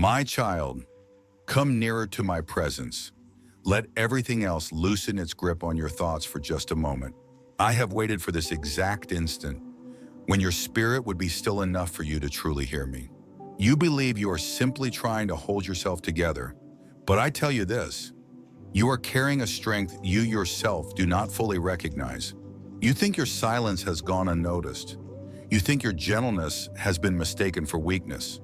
My child, come nearer to my presence. Let everything else loosen its grip on your thoughts for just a moment. I have waited for this exact instant when your spirit would be still enough for you to truly hear me. You believe you are simply trying to hold yourself together, but I tell you this, you are carrying a strength you yourself do not fully recognize. You think your silence has gone unnoticed. You think your gentleness has been mistaken for weakness.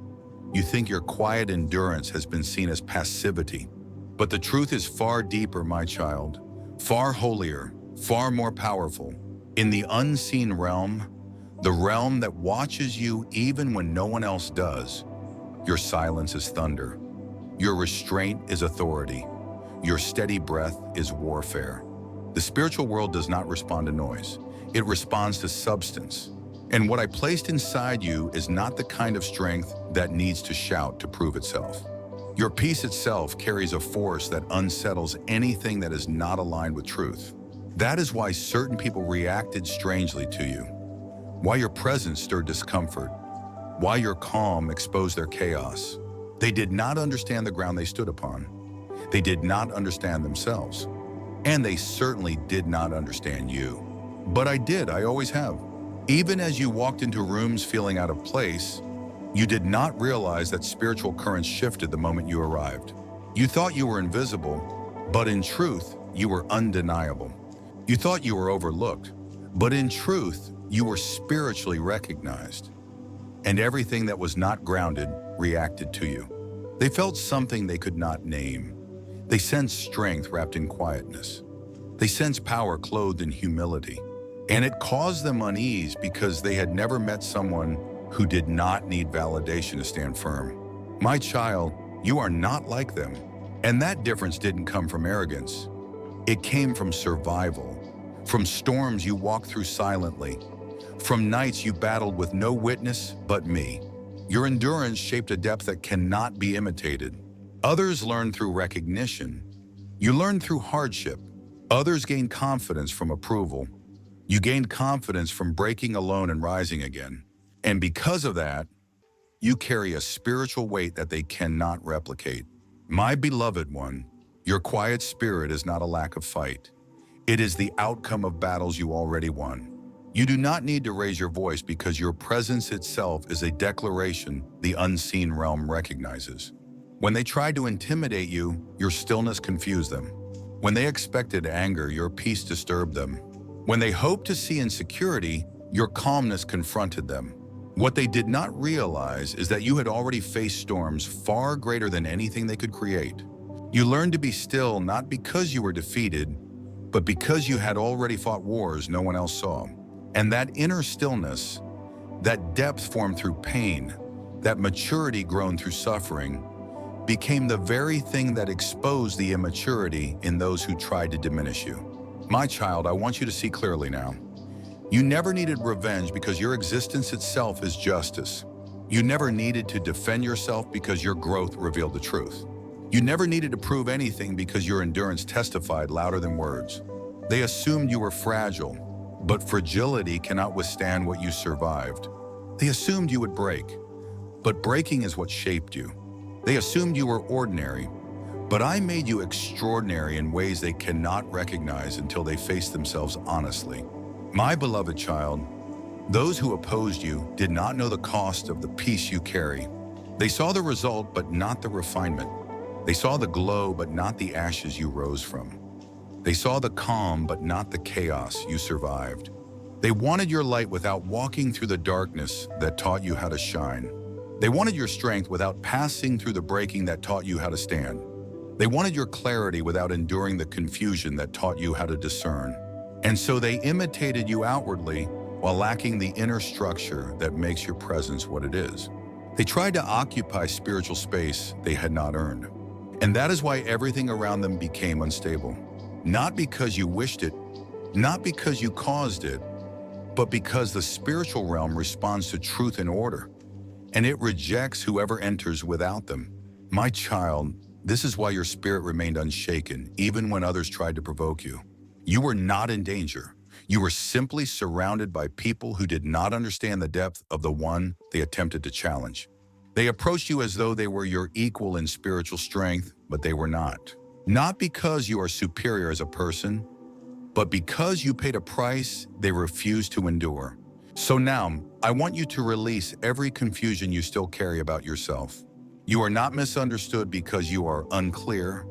You think your quiet endurance has been seen as passivity. But the truth is far deeper, my child, far holier, far more powerful. In the unseen realm, the realm that watches you even when no one else does, your silence is thunder. Your restraint is authority. Your steady breath is warfare. The spiritual world does not respond to noise. It responds to substance. And what I placed inside you is not the kind of strength that needs to shout to prove itself. Your peace itself carries a force that unsettles anything that is not aligned with truth. That is why certain people reacted strangely to you, why your presence stirred discomfort, why your calm exposed their chaos. They did not understand the ground they stood upon. They did not understand themselves. And they certainly did not understand you. But I did, I always have. Even as you walked into rooms feeling out of place, you did not realize that spiritual currents shifted the moment you arrived. You thought you were invisible, but in truth, you were undeniable. You thought you were overlooked, but in truth, you were spiritually recognized. And everything that was not grounded reacted to you. They felt something they could not name. They sensed strength wrapped in quietness. They sensed power clothed in humility. And it caused them unease because they had never met someone who did not need validation to stand firm. My child, you are not like them. And that difference didn't come from arrogance. It came from survival, from storms you walked through silently, from nights you battled with no witness but me. Your endurance shaped a depth that cannot be imitated. Others learn through recognition. You learn through hardship. Others gain confidence from approval. You gained confidence from breaking alone and rising again. And because of that, you carry a spiritual weight that they cannot replicate. My beloved one, your quiet spirit is not a lack of fight. It is the outcome of battles you already won. You do not need to raise your voice because your presence itself is a declaration the unseen realm recognizes. When they tried to intimidate you, your stillness confused them. When they expected anger, your peace disturbed them. When they hoped to see insecurity, your calmness confronted them. What they did not realize is that you had already faced storms far greater than anything they could create. You learned to be still not because you were defeated, but because you had already fought wars no one else saw. And that inner stillness, that depth formed through pain, that maturity grown through suffering, became the very thing that exposed the immaturity in those who tried to diminish you. My child, I want you to see clearly now. You never needed revenge because your existence itself is justice. You never needed to defend yourself because your growth revealed the truth. You never needed to prove anything because your endurance testified louder than words. They assumed you were fragile, but fragility cannot withstand what you survived. They assumed you would break, but breaking is what shaped you. They assumed you were ordinary, but I made you extraordinary in ways they cannot recognize until they face themselves honestly. My beloved child, those who opposed you did not know the cost of the peace you carry. They saw the result, but not the refinement. They saw the glow, but not the ashes you rose from. They saw the calm, but not the chaos you survived. They wanted your light without walking through the darkness that taught you how to shine. They wanted your strength without passing through the breaking that taught you how to stand. They wanted your clarity without enduring the confusion that taught you how to discern. And so they imitated you outwardly while lacking the inner structure that makes your presence what it is. They tried to occupy spiritual space they had not earned. And that is why everything around them became unstable. Not because you wished it, not because you caused it, but because the spiritual realm responds to truth and order, and it rejects whoever enters without them. My child, this is why your spirit remained unshaken, even when others tried to provoke you. You were not in danger. You were simply surrounded by people who did not understand the depth of the one they attempted to challenge. They approached you as though they were your equal in spiritual strength, but they were not. Not because you are superior as a person, but because you paid a price they refused to endure. So now, I want you to release every confusion you still carry about yourself. You are not misunderstood because you are unclear.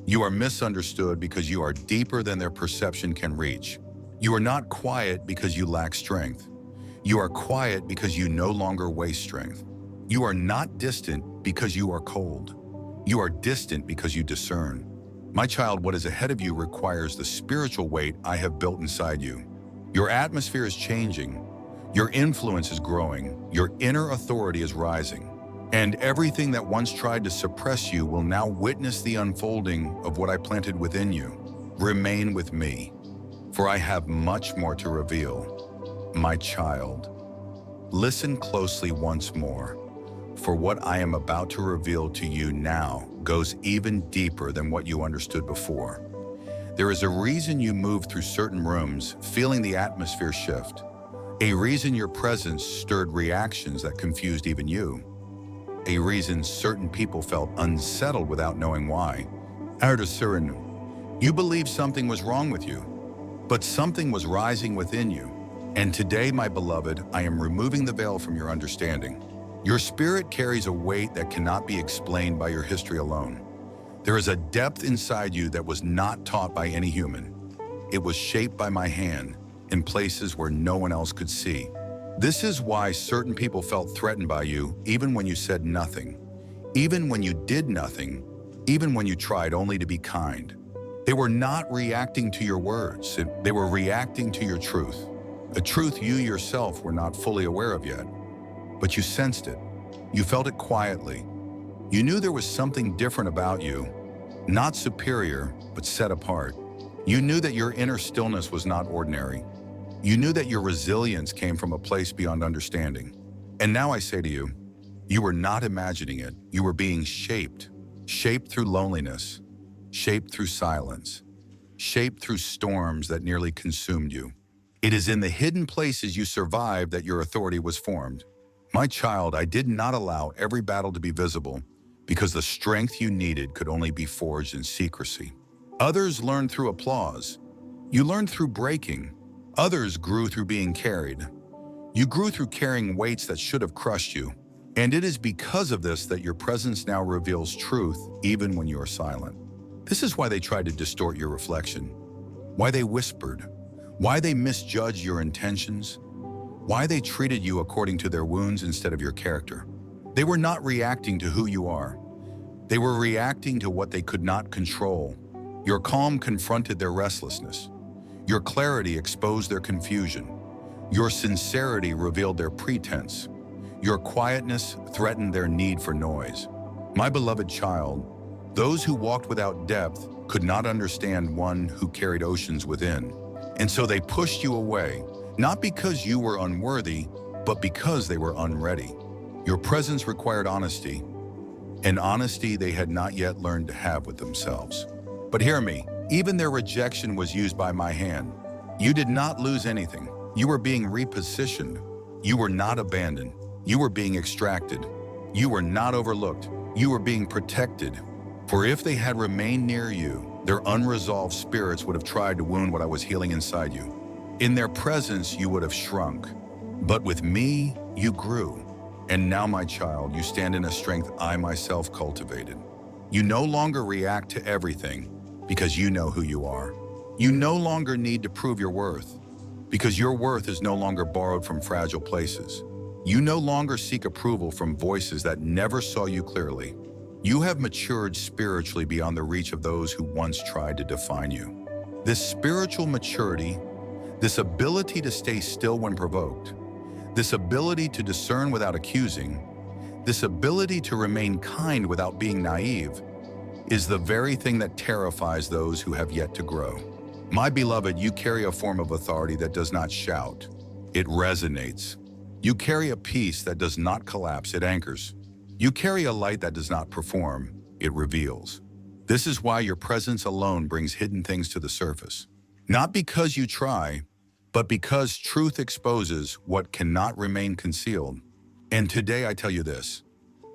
You are misunderstood because you are deeper than their perception can reach. You are not quiet because you lack strength. You are quiet because you no longer waste strength. You are not distant because you are cold. You are distant because you discern. My child, what is ahead of you requires the spiritual weight I have built inside you. Your atmosphere is changing. Your influence is growing. Your inner authority is rising. And everything that once tried to suppress you will now witness the unfolding of what I planted within you. Remain with me, for I have much more to reveal. My child, listen closely once more, for what I am about to reveal to you now goes even deeper than what you understood before. There is a reason you move through certain rooms, feeling the atmosphere shift. A reason your presence stirred reactions that confused even you. A reason certain people felt unsettled without knowing why. You believed something was wrong with you, but something was rising within you. And today, my beloved, I am removing the veil from your understanding. Your spirit carries a weight that cannot be explained by your history alone. There is a depth inside you that was not taught by any human. It was shaped by my hand in places where no one else could see. This is why certain people felt threatened by you, even when you said nothing, even when you did nothing, even when you tried only to be kind. They were not reacting to your words. They were reacting to your truth, a truth you yourself were not fully aware of yet. But you sensed it. You felt it quietly. You knew there was something different about you, not superior, but set apart. You knew that your inner stillness was not ordinary. You knew that your resilience came from a place beyond understanding. And now I say to you, you were not imagining it. You were being shaped. Shaped through loneliness. Shaped through silence. Shaped through storms that nearly consumed you. It is in the hidden places you survived that your authority was formed. My child, I did not allow every battle to be visible because the strength you needed could only be forged in secrecy. Others learned through applause. You learned through breaking. Others grew through being carried. You grew through carrying weights that should have crushed you. And it is because of this that your presence now reveals truth even when you are silent. This is why they tried to distort your reflection, why they whispered, why they misjudged your intentions, why they treated you according to their wounds instead of your character. They were not reacting to who you are. They were reacting to what they could not control. Your calm confronted their restlessness. Your clarity exposed their confusion. Your sincerity revealed their pretense. Your quietness threatened their need for noise. My beloved child, those who walked without depth could not understand one who carried oceans within. And so they pushed you away, not because you were unworthy, but because they were unready. Your presence required honesty, an honesty they had not yet learned to have with themselves. But hear me, even their rejection was used by my hand. You did not lose anything. You were being repositioned. You were not abandoned. You were being extracted. You were not overlooked. You were being protected. For if they had remained near you, their unresolved spirits would have tried to wound what I was healing inside you. In their presence, you would have shrunk. But with me, you grew. And now, my child, you stand in a strength I myself cultivated. You no longer react to everything because you know who you are. You no longer need to prove your worth because your worth is no longer borrowed from fragile places. You no longer seek approval from voices that never saw you clearly. You have matured spiritually beyond the reach of those who once tried to define you. This spiritual maturity, this ability to stay still when provoked, this ability to discern without accusing, this ability to remain kind without being naive, is the very thing that terrifies those who have yet to grow. My beloved, you carry a form of authority that does not shout. It resonates. You carry a peace that does not collapse, it anchors. You carry a light that does not perform, it reveals. This is why your presence alone brings hidden things to the surface. Not because you try, but because truth exposes what cannot remain concealed. And today I tell you this,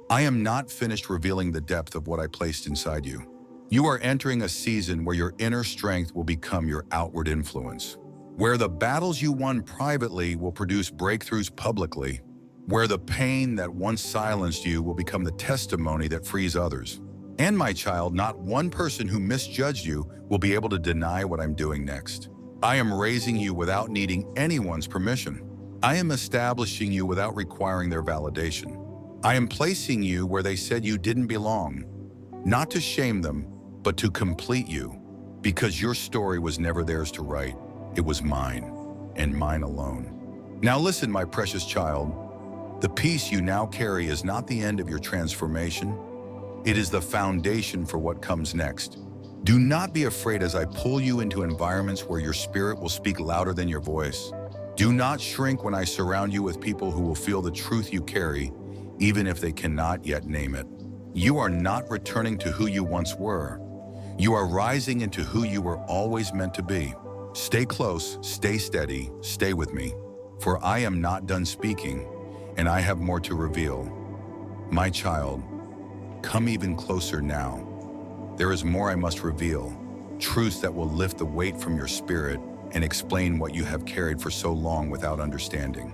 I am not finished revealing the depth of what I placed inside you. You are entering a season where your inner strength will become your outward influence, where the battles you won privately will produce breakthroughs publicly, where the pain that once silenced you will become the testimony that frees others. And my child, not one person who misjudged you will be able to deny what I'm doing next. I am raising you without needing anyone's permission. I am establishing you without requiring their validation. I am placing you where they said you didn't belong, not to shame them, but to complete you, because your story was never theirs to write. It was mine, and mine alone. Now listen, my precious child. The peace you now carry is not the end of your transformation. It is the foundation for what comes next. Do not be afraid as I pull you into environments where your spirit will speak louder than your voice. Do not shrink when I surround you with people who will feel the truth you carry, even if they cannot yet name it. You are not returning to who you once were. You are rising into who you were always meant to be. Stay close, stay steady, stay with me, for I am not done speaking, and I have more to reveal. My child, come even closer now. There is more I must reveal, truths that will lift the weight from your spirit and explain what you have carried for so long without understanding.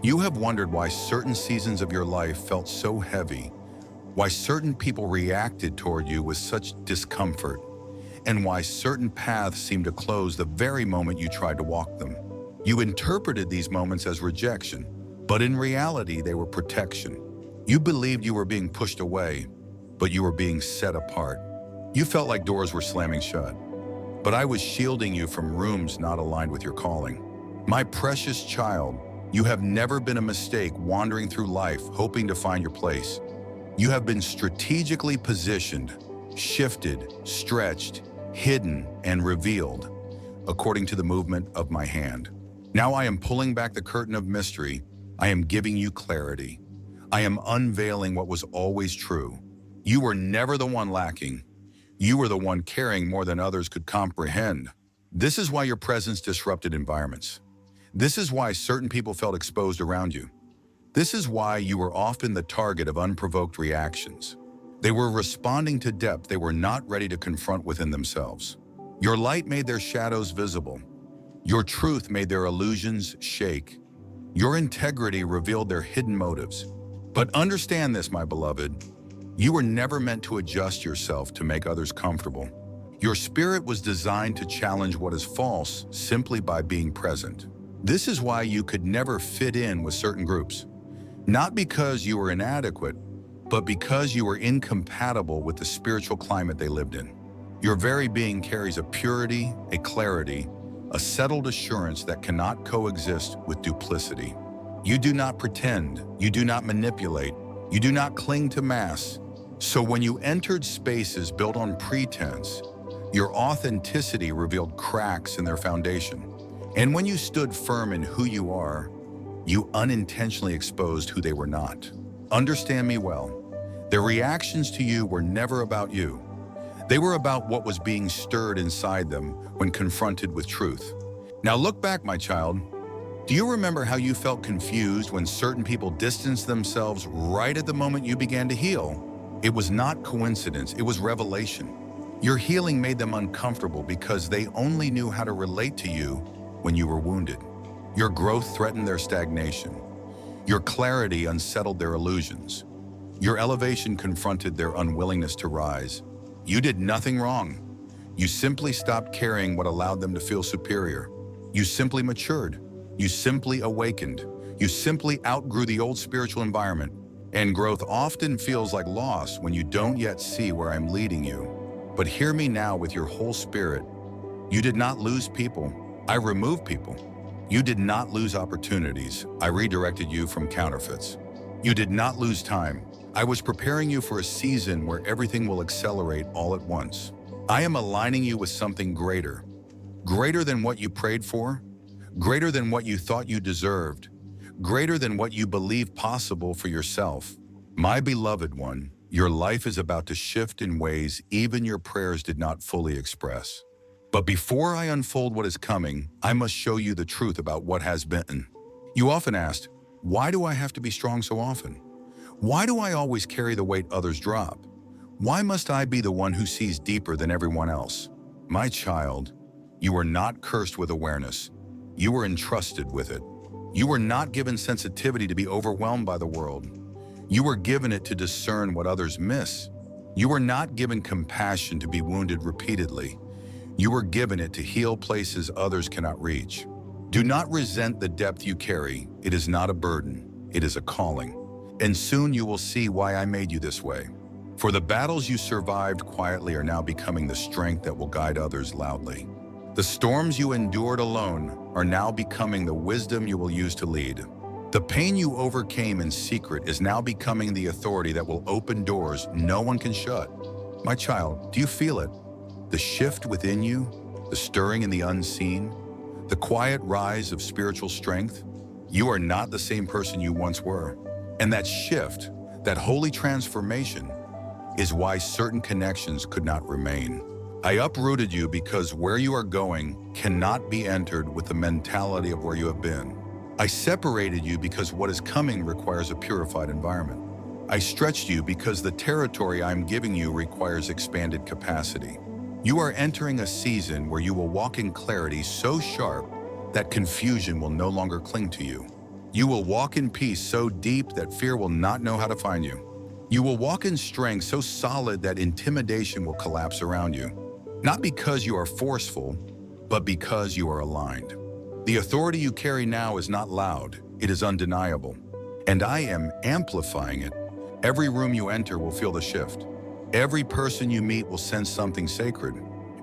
You have wondered why certain seasons of your life felt so heavy, why certain people reacted toward you with such discomfort, and why certain paths seemed to close the very moment you tried to walk them. You interpreted these moments as rejection, but in reality they were protection. You believed you were being pushed away, but you were being set apart. You felt like doors were slamming shut, but I was shielding you from rooms not aligned with your calling. My precious child, you have never been a mistake wandering through life hoping to find your place. You have been strategically positioned, shifted, stretched, hidden, and revealed, according to the movement of my hand. Now I am pulling back the curtain of mystery. I am giving you clarity. I am unveiling what was always true. You were never the one lacking. You were the one carrying more than others could comprehend. This is why your presence disrupted environments. This is why certain people felt exposed around you. This is why you were often the target of unprovoked reactions. They were responding to depth they were not ready to confront within themselves. Your light made their shadows visible. Your truth made their illusions shake. Your integrity revealed their hidden motives. But understand this, my beloved. You were never meant to adjust yourself to make others comfortable. Your spirit was designed to challenge what is false simply by being present. This is why you could never fit in with certain groups. Not because you were inadequate, but because you were incompatible with the spiritual climate they lived in. Your very being carries a purity, a clarity, a settled assurance that cannot coexist with duplicity. You do not pretend, you do not manipulate, you do not cling to mass. So when you entered spaces built on pretense, your authenticity revealed cracks in their foundation. And when you stood firm in who you are, you unintentionally exposed who they were not. Understand me well. Their reactions to you were never about you. They were about what was being stirred inside them when confronted with truth. Now look back, my child. Do you remember how you felt confused when certain people distanced themselves right at the moment you began to heal? It was not coincidence, it was revelation. Your healing made them uncomfortable because they only knew how to relate to you when you were wounded. Your growth threatened their stagnation. Your clarity unsettled their illusions. Your elevation confronted their unwillingness to rise. You did nothing wrong. You simply stopped carrying what allowed them to feel superior. You simply matured. You simply awakened. You simply outgrew the old spiritual environment. And growth often feels like loss when you don't yet see where I'm leading you. But hear me now with your whole spirit. You did not lose people. I removed people. You did not lose opportunities. I redirected you from counterfeits. You did not lose time. I was preparing you for a season where everything will accelerate all at once. I am aligning you with something greater. Greater than what you prayed for. Greater than what you thought you deserved. Greater than what you believed possible for yourself. My beloved one, your life is about to shift in ways even your prayers did not fully express. But before I unfold what is coming, I must show you the truth about what has been. You often asked, why do I have to be strong so often? Why do I always carry the weight others drop? Why must I be the one who sees deeper than everyone else? My child, you are not cursed with awareness. You were entrusted with it. You were not given sensitivity to be overwhelmed by the world. You were given it to discern what others miss. You were not given compassion to be wounded repeatedly. You were given it to heal places others cannot reach. Do not resent the depth you carry. It is not a burden. It is a calling. And soon you will see why I made you this way. For the battles you survived quietly are now becoming the strength that will guide others loudly. The storms you endured alone are now becoming the wisdom you will use to lead. The pain you overcame in secret is now becoming the authority that will open doors no one can shut. My child, do you feel it? The shift within you, the stirring in the unseen, the quiet rise of spiritual strength? You are not the same person you once were. And that shift, that holy transformation, is why certain connections could not remain. I uprooted you because where you are going cannot be entered with the mentality of where you have been. I separated you because what is coming requires a purified environment. I stretched you because the territory I'm giving you requires expanded capacity. You are entering a season where you will walk in clarity so sharp that confusion will no longer cling to you. You will walk in peace so deep that fear will not know how to find you. You will walk in strength so solid that intimidation will collapse around you. Not because you are forceful, but because you are aligned. The authority you carry now is not loud, it is undeniable. And I am amplifying it. Every room you enter will feel the shift. Every person you meet will sense something sacred.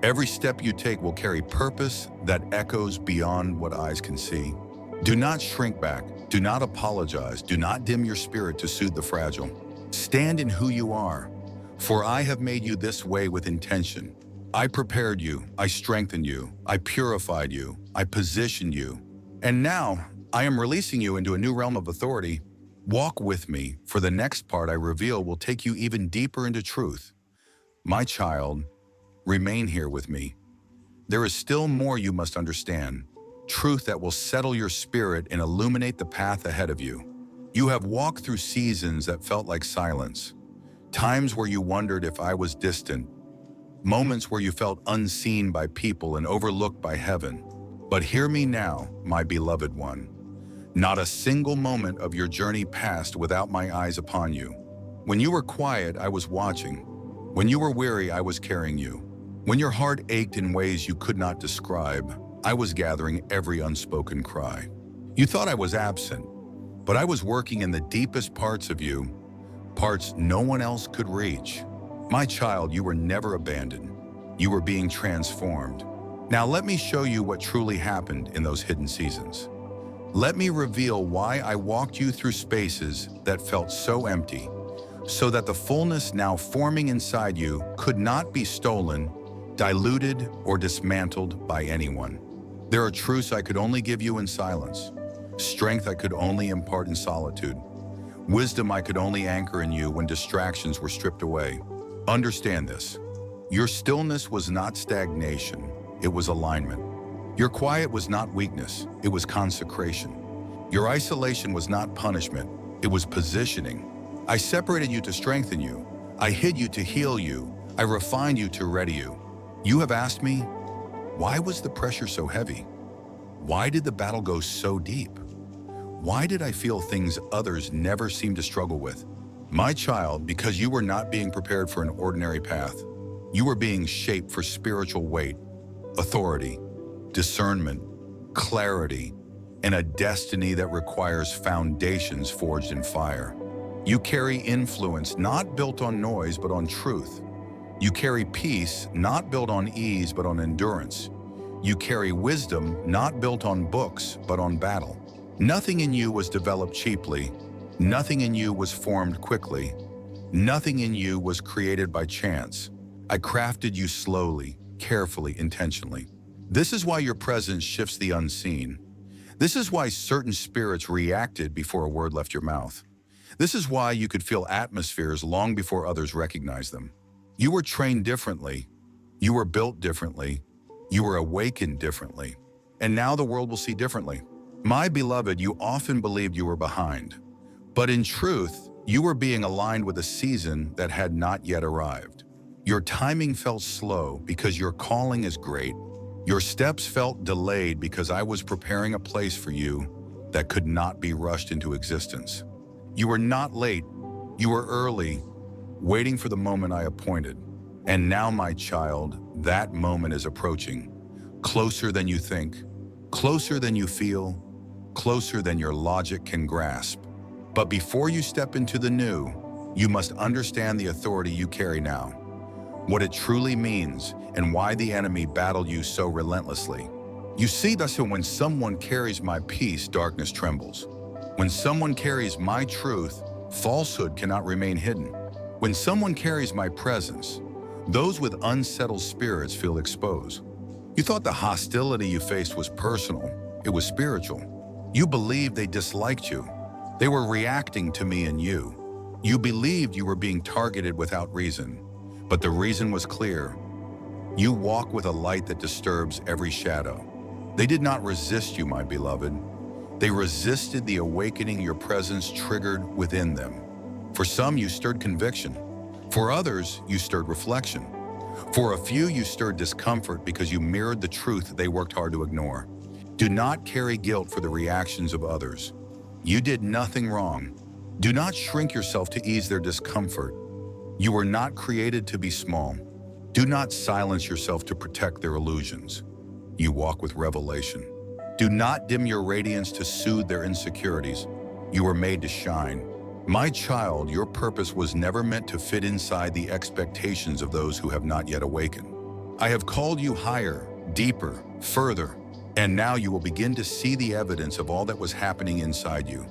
Every step you take will carry purpose that echoes beyond what eyes can see. Do not shrink back. Do not apologize. Do not dim your spirit to soothe the fragile. Stand in who you are, for I have made you this way with intention. I prepared you. I strengthened you. I purified you. I positioned you. And now I am releasing you into a new realm of authority. Walk with me, for the next part I reveal will take you even deeper into truth. My child, remain here with me. There is still more you must understand. Truth that will settle your spirit and illuminate the path ahead of you. You have walked through seasons that felt like silence, times where you wondered if I was distant, moments where you felt unseen by people and overlooked by heaven. But hear me now, my beloved one. Not a single moment of your journey passed without my eyes upon you. When you were quiet, I was watching. When you were weary, I was carrying you. When your heart ached in ways you could not describe, I was gathering every unspoken cry. You thought I was absent, but I was working in the deepest parts of you, parts no one else could reach. My child, you were never abandoned. You were being transformed. Now let me show you what truly happened in those hidden seasons. Let me reveal why I walked you through spaces that felt so empty, so that the fullness now forming inside you could not be stolen, diluted, or dismantled by anyone. There are truths I could only give you in silence, strength I could only impart in solitude, wisdom I could only anchor in you when distractions were stripped away. Understand this. Your stillness was not stagnation, it was alignment. Your quiet was not weakness, it was consecration. Your isolation was not punishment, it was positioning. I separated you to strengthen you. I hid you to heal you. I refined you to ready you. You have asked me, why was the pressure so heavy? Why did the battle go so deep? Why did I feel things others never seemed to struggle with? My child, because you were not being prepared for an ordinary path. You were being shaped for spiritual weight, authority, discernment, clarity, and a destiny that requires foundations forged in fire. You carry influence not built on noise but on truth. You carry peace not built on ease but on endurance. You carry wisdom not built on books but on battle. Nothing in you was developed cheaply. Nothing in you was formed quickly. Nothing in you was created by chance. I crafted you slowly, carefully, intentionally. This is why your presence shifts the unseen. This is why certain spirits reacted before a word left your mouth. This is why you could feel atmospheres long before others recognized them. You were trained differently. You were built differently. You were awakened differently. And now the world will see differently. My beloved, you often believed you were behind. But in truth, You were being aligned with a season that had not yet arrived. Your timing felt slow because your calling is great. Your steps felt delayed because I was preparing a place for you that could not be rushed into existence. You were not late, you were early, waiting for the moment I appointed. And now, my child, that moment is approaching. Closer than you think, closer than you feel, closer than your logic can grasp. But before you step into the new, you must understand the authority you carry now, what it truly means, and why the enemy battled you so relentlessly. You see, thus when someone carries my peace, darkness trembles. When someone carries my truth, falsehood cannot remain hidden. When someone carries my presence, those with unsettled spirits feel exposed. You thought the hostility you faced was personal. It was spiritual. You believed they disliked you. They were reacting to me and you. You believed you were being targeted without reason. But the reason was clear. You walk with a light that disturbs every shadow. They did not resist you, my beloved. They resisted the awakening your presence triggered within them. For some, you stirred conviction. For others, you stirred reflection. For a few, you stirred discomfort because you mirrored the truth they worked hard to ignore. Do not carry guilt for the reactions of others. You did nothing wrong. Do not shrink yourself to ease their discomfort. You were not created to be small. Do not silence yourself to protect their illusions. You walk with revelation. Do not dim your radiance to soothe their insecurities. You were made to shine. My child, your purpose was never meant to fit inside the expectations of those who have not yet awakened. I have called you higher, deeper, further, and now you will begin to see the evidence of all that was happening inside you.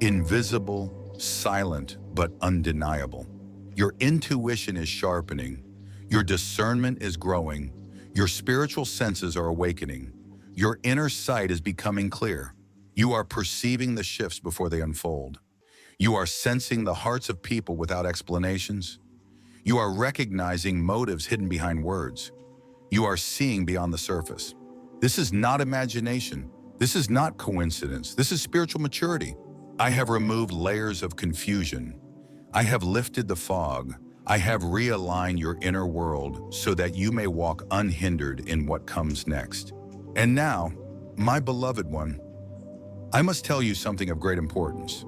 Invisible, silent, but undeniable. Your intuition is sharpening. Your discernment is growing. Your spiritual senses are awakening. Your inner sight is becoming clear. You are perceiving the shifts before they unfold. You are sensing the hearts of people without explanations. You are recognizing motives hidden behind words. You are seeing beyond the surface. This is not imagination. This is not coincidence. This is spiritual maturity. I have removed layers of confusion. I have lifted the fog. I have realigned your inner world so that you may walk unhindered in what comes next. And now, my beloved one, I must tell you something of great importance.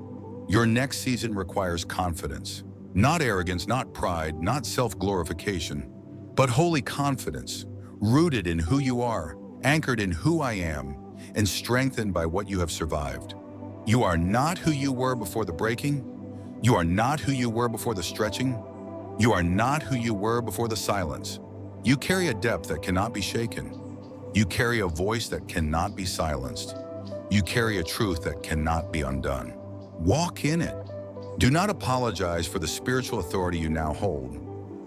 Your next season requires confidence. Not arrogance, not pride, not self-glorification, but holy confidence, rooted in who you are, anchored in who I am, and strengthened by what you have survived. You are not who you were before the breaking. You are not who you were before the stretching. You are not who you were before the silence. You carry a depth that cannot be shaken. You carry a voice that cannot be silenced. You carry a truth that cannot be undone. Walk in it. Do not apologize for the spiritual authority you now hold.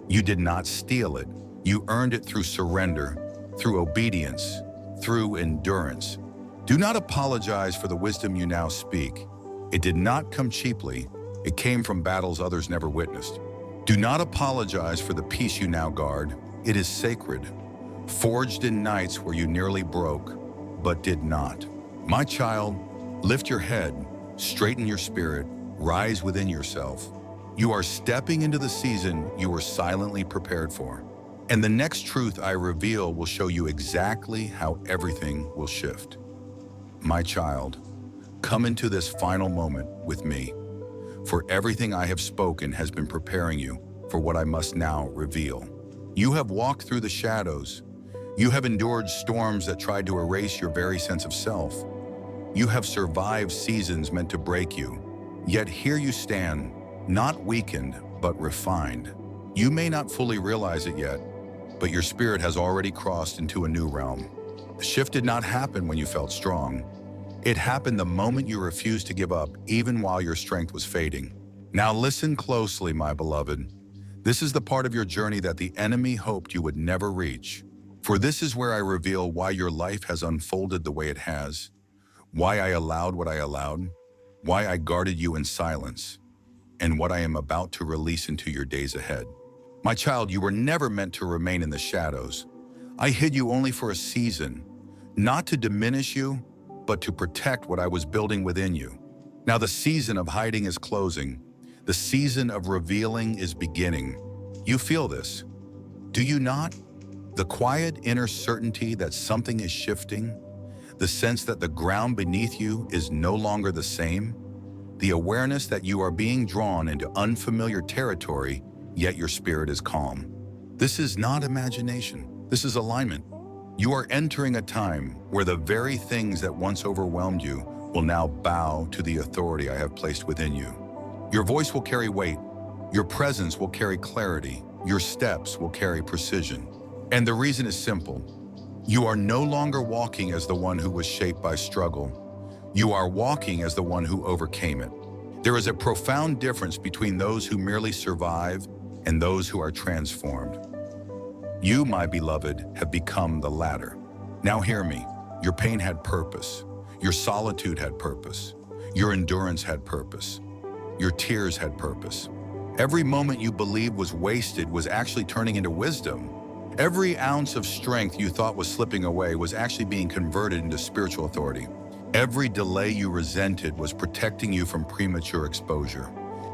You did not steal it. You earned it through surrender, through obedience, through endurance. Do not apologize for the wisdom you now speak. It did not come cheaply. It came from battles others never witnessed. Do not apologize for the peace you now guard. It is sacred, forged in nights where you nearly broke, but did not. My child, lift your head, straighten your spirit, rise within yourself. You are stepping into the season you were silently prepared for. And the next truth I reveal will show you exactly how everything will shift. My child, come into this final moment with me, for everything I have spoken has been preparing you for what I must now reveal. You have walked through the shadows. You have endured storms that tried to erase your very sense of self. You have survived seasons meant to break you. Yet here you stand, not weakened, but refined. You may not fully realize it yet, but your spirit has already crossed into a new realm. The shift did not happen when you felt strong. It happened the moment you refused to give up, even while your strength was fading. Now listen closely, my beloved. This is the part of your journey that the enemy hoped you would never reach. For this is where I reveal why your life has unfolded the way it has, why I allowed what I allowed, why I guarded you in silence, and what I am about to release into your days ahead. My child, you were never meant to remain in the shadows. I hid you only for a season, not to diminish you, but to protect what I was building within you. Now the season of hiding is closing. The season of revealing is beginning. You feel this, do you not? The quiet inner certainty that something is shifting, the sense that the ground beneath you is no longer the same, the awareness that you are being drawn into unfamiliar territory, yet your spirit is calm. This is not imagination. This is alignment. You are entering a time where the very things that once overwhelmed you will now bow to the authority I have placed within you. Your voice will carry weight. Your presence will carry clarity. Your steps will carry precision. And the reason is simple. You are no longer walking as the one who was shaped by struggle. You are walking as the one who overcame it. There is a profound difference between those who merely survive and those who are transformed. You, my beloved, have become the latter. Now hear me. Your pain had purpose. Your solitude had purpose. Your endurance had purpose. Your tears had purpose. Every moment you believed was wasted was actually turning into wisdom. Every ounce of strength you thought was slipping away was actually being converted into spiritual authority. Every delay you resented was protecting you from premature exposure.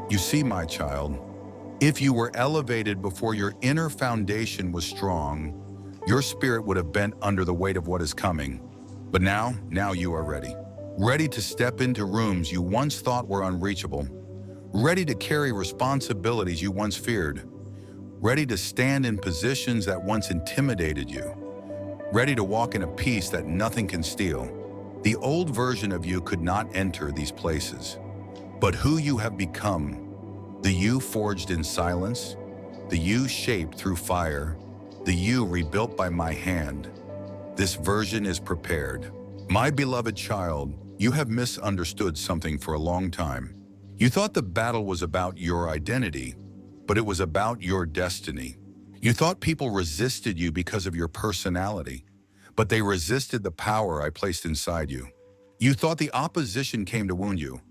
You see, my child, if you were elevated before your inner foundation was strong, your spirit would have bent under the weight of what is coming. But now you are ready. Ready to step into rooms you once thought were unreachable. Ready to carry responsibilities you once feared. Ready to stand in positions that once intimidated you. Ready to walk in a peace that nothing can steal. The old version of you could not enter these places. But who you have become, the you forged in silence, the you shaped through fire, the you rebuilt by my hand, this version is prepared. My beloved child, you have misunderstood something for a long time. You thought the battle was about your identity, but it was about your destiny. You thought people resisted you because of your personality, but they resisted the power I placed inside you. You thought the opposition came to wound you,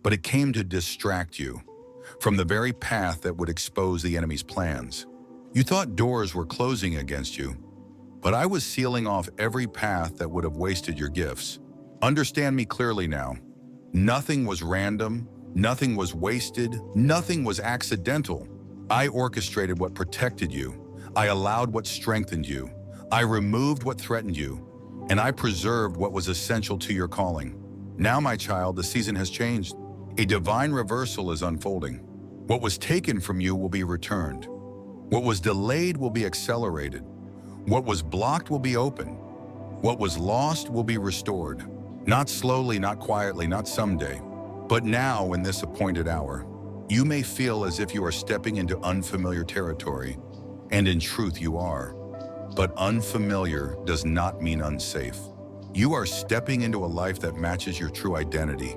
but it came to distract you from the very path that would expose the enemy's plans. You thought doors were closing against you, but I was sealing off every path that would have wasted your gifts. Understand me clearly now. Nothing was random, nothing was wasted, nothing was accidental. I orchestrated what protected you. I allowed what strengthened you. I removed what threatened you, and I preserved what was essential to your calling. Now, my child, the season has changed. A divine reversal is unfolding. What was taken from you will be returned. What was delayed will be accelerated. What was blocked will be opened. What was lost will be restored. Not slowly, not quietly, not someday, but now in this appointed hour. You may feel as if you are stepping into unfamiliar territory, and in truth you are. But unfamiliar does not mean unsafe. You are stepping into a life that matches your true identity,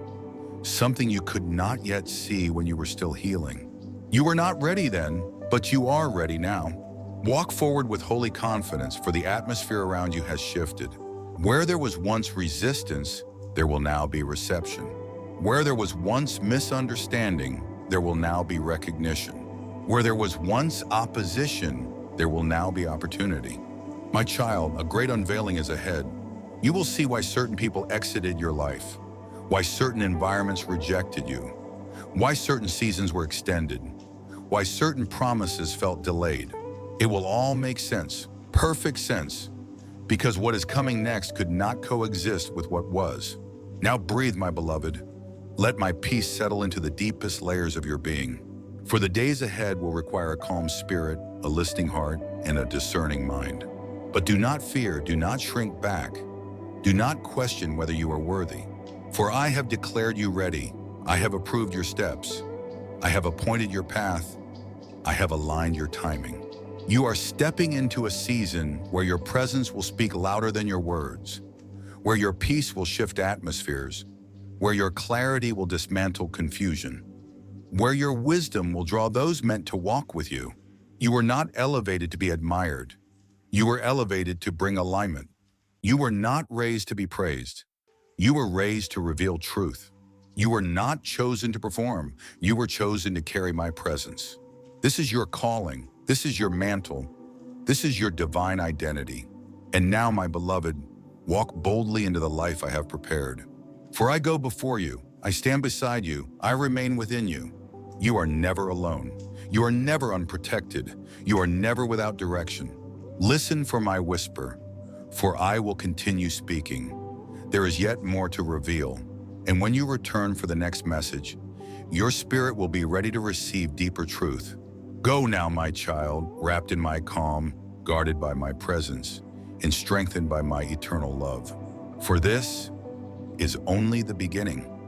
something you could not yet see when you were still healing. You were not ready then, but you are ready now. Walk forward with holy confidence, for the atmosphere around you has shifted. Where there was once resistance, there will now be reception. Where there was once misunderstanding, there will now be recognition. Where there was once opposition, there will now be opportunity. My child, a great unveiling is ahead. You will see why certain people exited your life, why certain environments rejected you, why certain seasons were extended, why certain promises felt delayed. It will all make sense, perfect sense, because what is coming next could not coexist with what was. Now breathe, my beloved. Let my peace settle into the deepest layers of your being. For the days ahead will require a calm spirit, a listening heart, and a discerning mind. But do not fear, do not shrink back. Do not question whether you are worthy. For I have declared you ready. I have approved your steps. I have appointed your path. I have aligned your timing. You are stepping into a season where your presence will speak louder than your words, where your peace will shift atmospheres, where your clarity will dismantle confusion, where your wisdom will draw those meant to walk with you. You were not elevated to be admired. You were elevated to bring alignment. You were not raised to be praised. You were raised to reveal truth. You were not chosen to perform. You were chosen to carry my presence. This is your calling. This is your mantle. This is your divine identity. And now, my beloved, walk boldly into the life I have prepared. For I go before you. I stand beside you. I remain within you. You are never alone. You are never unprotected. You are never without direction. Listen for my whisper, for I will continue speaking. There is yet more to reveal, and when you return for the next message, your spirit will be ready to receive deeper truth. Go now, my child, wrapped in my calm, guarded by my presence, and strengthened by my eternal love. For this is only the beginning.